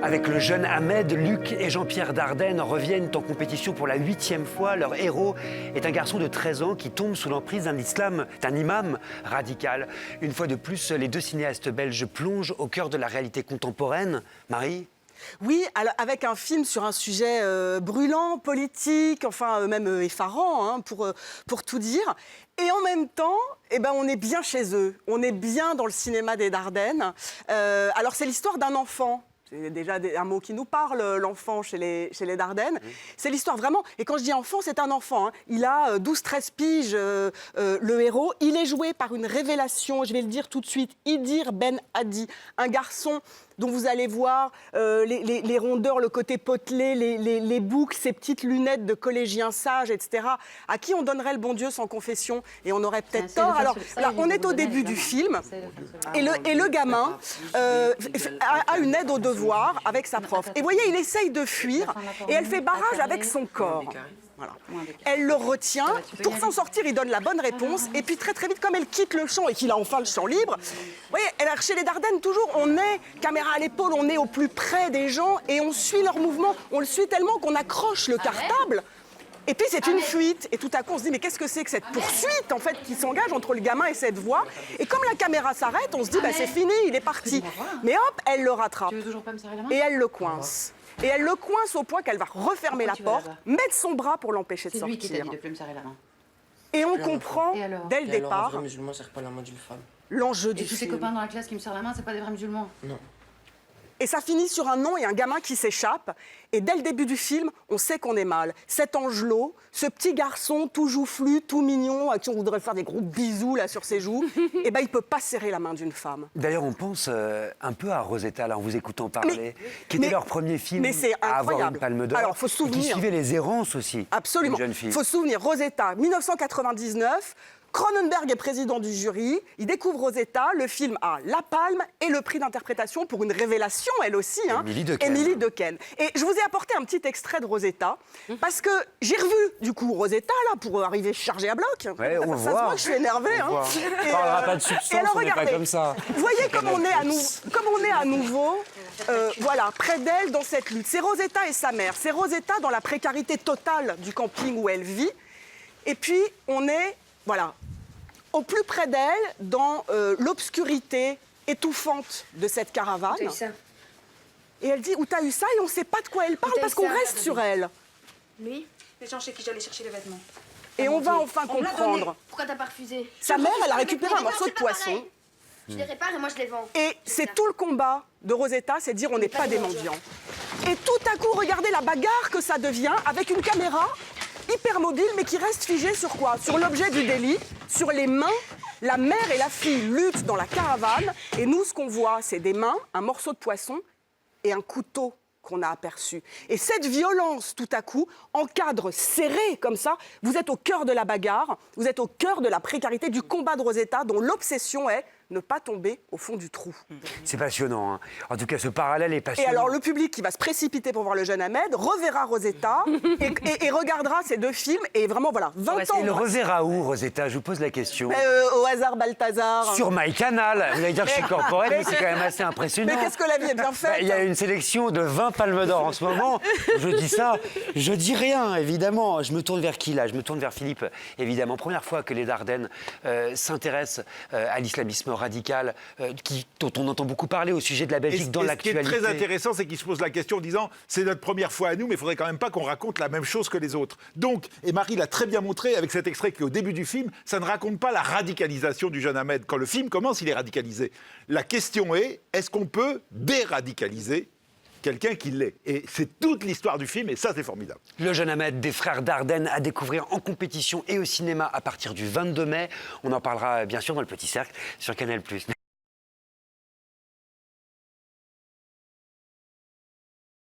Avec le jeune Ahmed, Luc et Jean-Pierre Dardenne reviennent en compétition pour la 8e fois. Leur héros est un garçon de 13 ans qui tombe sous l'emprise d'un imam radical. Une fois de plus, les deux cinéastes belges plongent au cœur de la réalité contemporaine. Marie ? Oui, alors avec un film sur un sujet brûlant, politique, enfin même effarant, hein, pour tout dire. Et en même temps, eh ben, on est bien chez eux, on est bien dans le cinéma des Dardennes. Alors c'est l'histoire d'un enfant. C'est déjà un mot qui nous parle, l'enfant chez les Dardennes. Oui. C'est l'histoire vraiment, et quand je dis enfant, c'est un enfant. Hein. Il a 12-13 piges, le héros. Il est joué par une révélation, je vais le dire tout de suite, Idir Ben Hadi, un garçon dont vous allez voir les rondeurs, le côté potelé, les boucles, ces petites lunettes de collégien sage, etc., à qui on donnerait le bon Dieu sans confession, et on aurait peut-être tort. Alors là, on est au début du film, et le gamin a une aide au devoir avec sa prof. Et vous voyez, il essaye de fuir, et elle fait barrage avec son corps. Voilà. Elle le retient. Pour s'en sortir, il donne la bonne réponse. Et puis très très vite, comme elle quitte le champ et qu'il a enfin le champ libre, vous voyez, chez les Dardennes, toujours, on est caméra à l'épaule, on est au plus près des gens et on suit leurs mouvements. On le suit tellement qu'on accroche le cartable. Et puis c'est une fuite. Et tout à coup, on se dit, mais qu'est-ce que c'est que cette poursuite, en fait, qui s'engage entre le gamin et cette voix? Et comme la caméra s'arrête, on se dit, bah, c'est fini, il est parti. Mais hop, elle le rattrape. Tu veux toujours pas me serrer la main? Et elle le coince. Et elle le coince au point qu'elle va refermer la porte, mettre son bras pour l'empêcher de sortir. C'est lui qui t'a dit de plus me serrer la main. Et on comprend, dès le départ, un vrai musulman serre pas la main d'une femme. L'enjeu du film. Et tous tes copains dans la classe qui me serrent la main, c'est pas des vrais musulmans? Non. Et ça finit sur un nom et un gamin qui s'échappe. Et dès le début du film, on sait qu'on est mal. Cet Angelot, ce petit garçon tout joufflu, tout mignon, à qui on voudrait faire des gros bisous là sur ses joues, eh ben, il ne peut pas serrer la main d'une femme. D'ailleurs, on pense un peu à Rosetta, là, en vous écoutant parler, qui était leur premier film à avoir une palme d'or. Alors, faut se souvenir. Et qui suivait les errances aussi. Absolument. Il faut se souvenir, Rosetta, 1999. Cronenberg est président du jury, il découvre Rosetta, le film a la palme et le prix d'interprétation pour une révélation, elle aussi, hein, Émilie Dequesne. Et je vous ai apporté un petit extrait de Rosetta, parce que j'ai revu, du coup, Rosetta, là, pour arriver chargé à bloc. Ouais, on ça voit. se voit que je suis énervée. On ne parlera pas de substance, alors, regardez, on n'est pas comme ça. Vous voyez comme on est à nouveau, voilà, près d'elle dans cette lutte. C'est Rosetta et sa mère. C'est Rosetta dans la précarité totale du camping où elle vit. Et puis, on est... Voilà, au plus près d'elle, dans l'obscurité étouffante de cette caravane. Où t'as eu ça? Et elle dit, où t'as eu ça? Et on ne sait pas de quoi elle parle parce qu'on reste sur elle. Oui, les gens chez qui j'allais chercher les vêtements. Et on va enfin comprendre. Pourquoi t'as pas refusé? Sa mère, elle a récupéré un morceau de poisson. Je les répare et moi je les vends. Et c'est tout le combat de Rosetta, c'est de dire on n'est pas des mendiants. Et tout à coup, regardez la bagarre que ça devient avec une caméra hyper mobile, mais qui reste figée sur quoi? Sur l'objet du délit, sur les mains. La mère et la fille luttent dans la caravane, et nous, ce qu'on voit, c'est des mains, un morceau de poisson et un couteau qu'on a aperçu. Et cette violence, tout à coup, en cadre serré comme ça, vous êtes au cœur de la bagarre, vous êtes au cœur de la précarité, du combat de Rosetta, dont l'obsession est ne pas tomber au fond du trou. C'est passionnant, hein. En tout cas, ce parallèle est passionnant. Et alors, le public qui va se précipiter pour voir le jeune Ahmed reverra Rosetta et regardera ces deux films. Et vraiment, voilà, 20 ans. Il le reverra où, Rosetta? Je vous pose la question. Au hasard Balthazar. Sur MyCanal. Vous allez dire que je suis corporel, mais c'est quand même assez impressionnant. Mais qu'est-ce que la vie est bien faite. Il y a une sélection de 20 palmes d'or en ce moment. Je dis ça, je dis rien, évidemment. Je me tourne vers qui, là? Je me tourne vers Philippe, évidemment. Première fois que les Dardennes s'intéressent à l'islamisme radical, dont on entend beaucoup parler au sujet de la Belgique dans l'actualité. Ce qui est très intéressant, c'est qu'il se pose la question en disant c'est notre première fois à nous, mais il faudrait quand même pas qu'on raconte la même chose que les autres. Donc, et Marie l'a très bien montré avec cet extrait qui est au début du film, ça ne raconte pas la radicalisation du jeune Ahmed. Quand le film commence, il est radicalisé. La question est-ce qu'on peut déradicaliser quelqu'un qui l'est? Et c'est toute l'histoire du film, et ça, c'est formidable. Le jeune Ahmed des frères Dardenne à découvrir en compétition et au cinéma à partir du 22 mai. On en parlera bien sûr dans le Petit Cercle sur Canal+.